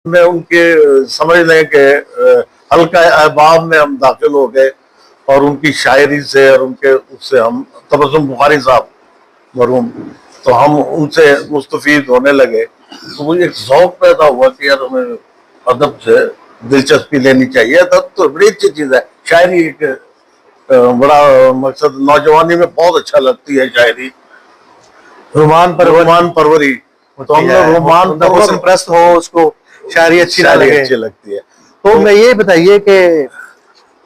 में उनके समझ लें कि हल्का अहबाब में हम दाखिल हो गए और उनकी शायरी से और उनके उससे हम तबस्सुम बुखारी साहब मरहूम, तो हम उनसे मुस्तफीद होने लगे। तो मुझे एक शौक पैदा हुआ कि यार हमें अदब से दिलचस्पी लेनी चाहिए। अदब तो बड़ी अच्छी चीज़ है, शायरी एक बड़ा मकसद, नौजवानी में बहुत अच्छा लगती है शायरी, रोमान परवरी। तो हम लोग रोमान प्रस्त हो, उसको शायरी अच्छी ना लगे, अच्छी लगती है। तो मैं ये बताइए कि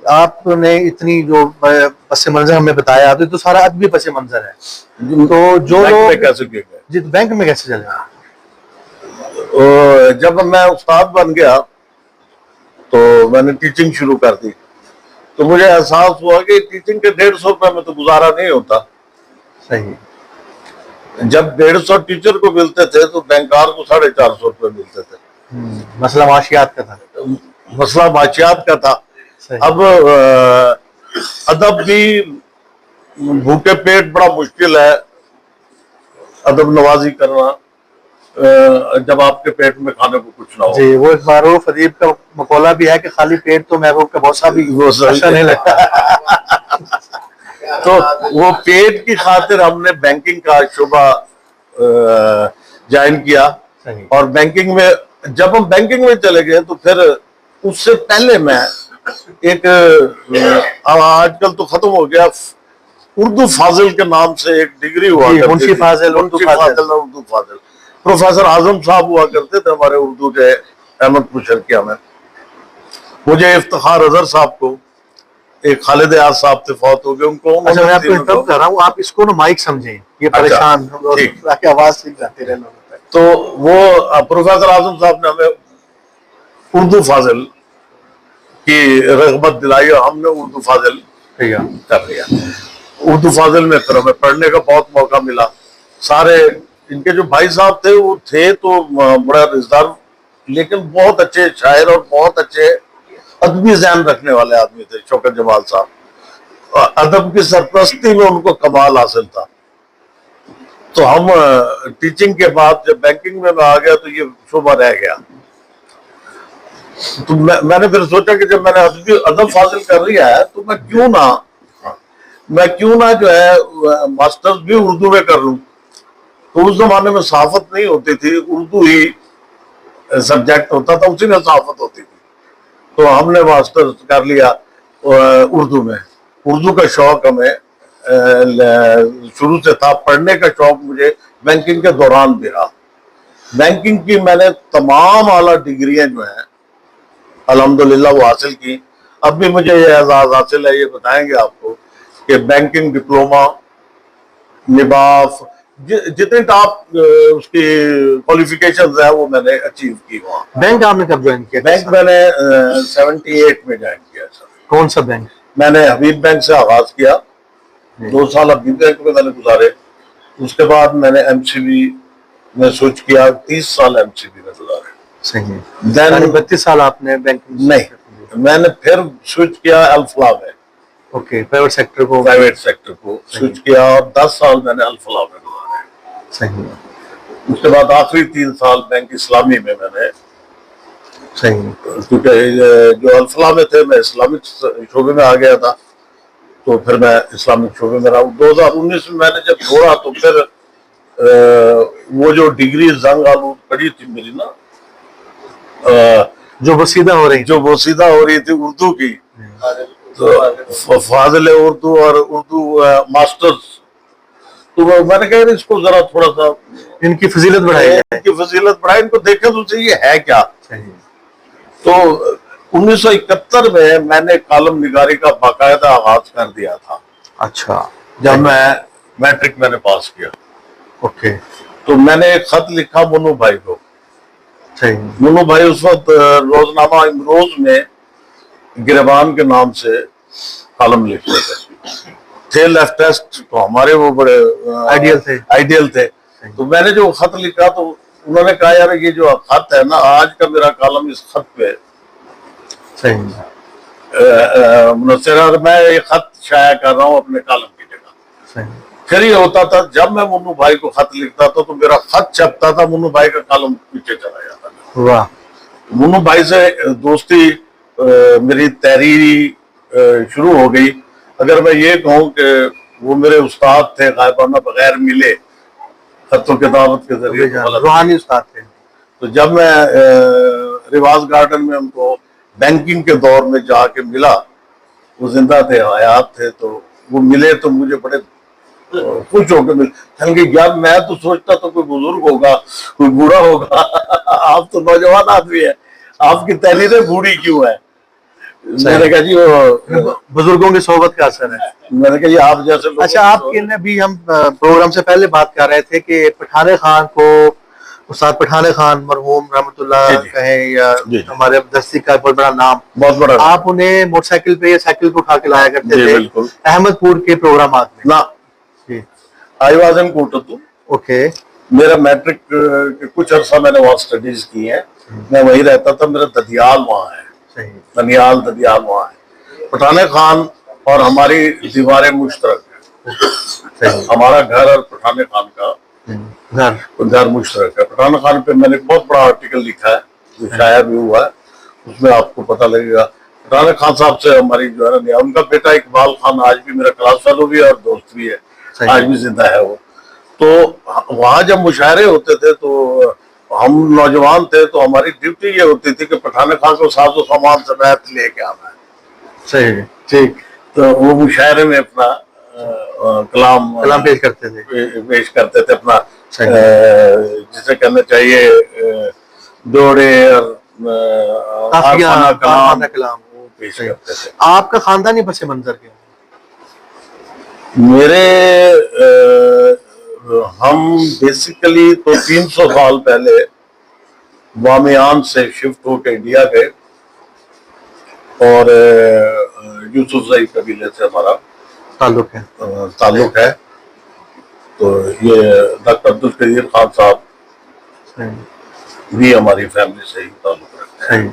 आपने इतनी जो पस मंजर हमें बताया, तो सारा अदबी पस मंजर है, तो जो लोग कैसे गए बैंक में कैसे चले? जब मैं उस्ताद बन गया तो मैंने टीचिंग शुरू कर दी, तो मुझे एहसास हुआ कि टीचिंग के 150 रुपए में तो गुजारा नहीं होता। सही। जब 150 टीचर को मिलते थे तो बैंकार को 450 रुपए मिलते थे। मसला माशियात का था, मसला माशियात का था। अब अदब भी भूखे पेट बड़ा मुश्किल है, अदब नवाजी करना जब आपके पेट में खाने को कुछ ना हो। जी, वो एक मारूफ अदीब का मकौला भी है कि खाली पेट तो महबूब का भौसा भी अच्छा नहीं लगता। तो वो पेट की खातिर हमने बैंकिंग का शुबा ज्वाइन किया, और बैंकिंग में जब हम बैंकिंग में चले गए तो फिर उससे पहले मैं एक आजकल तो खत्म हो गया, उर्दू फाजिल के नाम से एक डिग्री हुआ करती थी, उर्दू फाजिल। प्रोफेसर आजम साहब हुआ करते थे हमारे उर्दू के अहमदपुर शर्किया में। मुझे इफ्तिखार अजहर साहब को, एक खालिद आज साहब थे, फौत हो गए, उनको। अच्छा, मैं आपको इंटरप्ट कर रहा हूँ, आप इसको ना माइक समझें, ये परेशान ताकि आवाज सीख जाती रहे लोगों तक। तो वो प्रोफेसर आजम साहब ने हमें उर्दू फाजिल की रगबत दिलाई और हमने उर्दू फाजिल कर लिया। उर्दू फाजिल में फिर हमें पढ़ने का बहुत मौका मिला। सारे इनके जो भाई साहब थे वो थे तो बड़ा रिजर्व, लेकिन बहुत अच्छे शायर और बहुत अच्छे अदबी ज़हन रखने वाले आदमी थे, शौकत जमाल साहब। अदब की सरपरस्ती में उनको कमाल हासिल था। तो हम टीचिंग के बाद जब बैंकिंग में मैं आ गया तो ये शोभा रह गया। तो मैंने फिर सोचा कि जब मैंने अदब हासिल कर लिया है तो मैं क्यों ना जो है मास्टर्स भी उर्दू में कर लूं। तो उस जमाने में सहाफत नहीं होती थी, उर्दू ही सब्जेक्ट होता था, उसी में सहाफत होती थी। तो हमने मास्टर्स कर लिया उर्दू में। उर्दू का शौक हमें शुरू से था, पढ़ने का शौक मुझे बैंकिंग के दौरान भी रहा। बैंकिंग की मैंने तमाम आला डिग्रियां जो हैं अल्हम्दुलिल्लाह वो हासिल की। अब भी मुझे ये एजाज हासिल है, ये बताएंगे आपको, कि बैंकिंग डिप्लोमा, निबाफ, जितने टॉप उसकी क्वालिफिकेशंस है वो मैंने अचीव की वहाँ। बैंक आपने कब ज्वाइन किया? बैंक मैंने 78 में ज्वाइन किया सर। कौन सा बैंक? मैंने हबीब बैंक से आगाज किया, 2 साल हबीब बैंक में मैंने गुजारे। उसके बाद मैंने एमसीबी में स्विच किया, 30 साल एमसीबी में गुजारे। सही है। 32 साल आपने बैंक नहीं, मैंने फिर स्विच किया अल्फला में। ओके, प्राइवेट सेक्टर को स्विच किया और 10 साल मैंने अल्फला में गुजारे। सही है। उसके बाद आखिरी 3 साल बैंक इस्लामी में मैंने, सही है, क्योंकि जो अल्फला में थे मैं इस्लामिक शोबे में आ गया था, तो फिर मैं इस्लामिक शोबे में रहा। 2019 में मैंने जब छोड़ा तो फिर वो जो डिग्री जंग आलूद पड़ी थी मेरी ना, जो वसीदा हो रही थी उर्दू की, तो फाजिल उर्दू और उर्दू मास्टर्स, तो मैंने कहा इसको जरा थोड़ा सा इनकी फजीलत बढ़ाई, इनको देखे तो चाहिए है क्या। तो 1971 में मैंने कॉलम निगारी का बाकायदा आगाज कर दिया था। अच्छा, जब मैं मैट्रिक मैंने पास किया, ओके, तो मैंने एक खत लिखा मुन्नू भाई को। सही। मुन्नू भाई उस वक्त रोजनामा इमरोज में गिरबान के नाम से कॉलम लिखते थे लेफ्टिस्ट, तो हमारे वो बड़े आइडियल थे। तो मैंने जो खत लिखा तो उन्होंने कहा यार ये जो खत है ना, आज का मेरा कॉलम इस खत पे मुनस्सिर, मैं ये खत शाया कर रहा हूँ अपने कॉलम की जगह। फिर ये होता था जब मैं मुन्नू भाई को खत लिखता था तो मेरा खत छपता था, मुन्नू भाई का कॉलम पीछे चला जाता था। वाह। मुन्नू भाई से दोस्ती मेरी तहरीरी शुरू हो गई। अगर मैं ये कहूँ कि वो मेरे उस्ताद थे, गायबाना बगैर मिले खत्तों किताबत के जरिए, तो गलत। रूहानी उस्ताद थे। तो जब मैं रिवाज गार्डन में उनको बैंकिंग के दौर में जाके मिला, वो जिंदा थे, हयात थे, तो वो मिले तो मुझे बड़े खुश होकर मिले। कहने लगे यार मैं तो सोचता था कोई बुजुर्ग होगा, कोई बूढ़ा होगा, आप तो नौजवान आदमी है, आपकी तहरीरें बूढ़ी क्यों है? मैंने कहा जी वो बुजुर्गों की सोहबत का असर है। मैंने कहा जी आप जैसे लोगों अच्छा, की आपके ने भी हम प्रोग्राम से पहले बात कर रहे थे कि पठाने खान को, उस्ताद पठाने खान मरहूम रहमतुल्लाह जी, जी। कहें या जी, जी। हमारे दस्ती का बहुत बड़ा नाम, बहुत बड़ा आप उन्हें मोटरसाइकिल पे या साइकिल पे उठा के लाया करते जी, थे बिल्कुल। अहमदपुर के प्रोग्रामात में। ना जी, आई वाज इन कोटतू। ओके। मेरा मैट्रिक के कुछ अर्सा मैंने वहाँ स्टडीज की है, मैं वहीं रहता था, मेरा ददियाल वहाँ है, सही, दनियाल ददियाल वहाँ है। पठाने खान और हमारी दीवारें मुश्तरक है, सही। हमारा घर और पठाने खान का घर मुश्तरक है। पठाने खान पे मैंने एक बहुत बड़ा आर्टिकल लिखा है जो शाया भी हुआ है, उसमें आपको पता लगेगा। पठाने खान साहब से हमारी जो है ना, उनका बेटा इकबाल खान आज भी मेरा क्लास फेलो भी है और दोस्त भी है, आज भी जिंदा है वो। तो वहाँ जब मुशायरे होते थे तो हम नौजवान थे, तो हमारी ड्यूटी ये होती थी कि पठाने खान को साजो सामान समेत लेके आना है। सही, ठीक। तो वो मुशायरे में अपना कलाम पेश करते थे, पेश करते थे अपना, सही। जिसे कहना चाहिए दौड़े और काफिया, आफाना आफाना कलाम वो पेश करते थे। आपका खानदानी पस मंजर क्या? मेरे हम बेसिकली तो 300 साल पहले बामियान से शिफ्ट होकर इंडिया गए और यूसुफजई कबीले से हमारा ताल्लुक है। ताल्लुक है। तो ये डॉक्टर अब्दुल कदीर खान साहब सही, भी हमारी फैमिली से ही ताल्लुक रखते हैं। सही।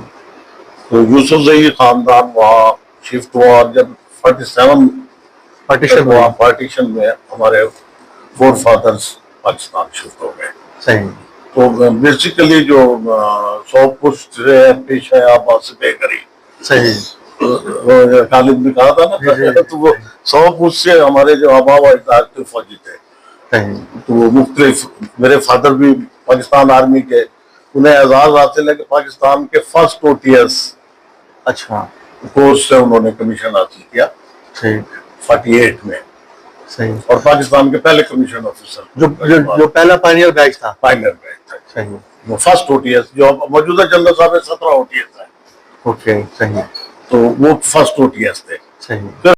तो यूसुफजई खानदान वहाँ शिफ्ट हुआ और जब 47 पार्टीशन में हमारे फोर फादर्स पाकिस्तान शिफ्ट हो गए। सही। तो बेसिकली जो 100 पुष्ट पेश है आप वास्ते करी, सही। खालिद भी कहा था ना, तो वो 100 पुष्ट से हमारे जो आबा व अजदाद थे फौजी थे। सही। तो वो मुख्तलिफ, मेरे फादर भी पाकिस्तान आर्मी के, उन्हें एजाज हासिल है कि पाकिस्तान के फर्स्ट OTS अच्छा, कोर्स से उन्होंने कमीशन हासिल किया ठीक, 48 में, सही। और पाकिस्तान के पहले कमीशन ऑफिसर जो पहला पायनियर बैच था। फाइनल में थे। सही, वो फर्स्ट OTS जो मौजूदा जनरल साहब है 17 OTS है, ओके, सही, तो वो फर्स्ट OTS थे। सही।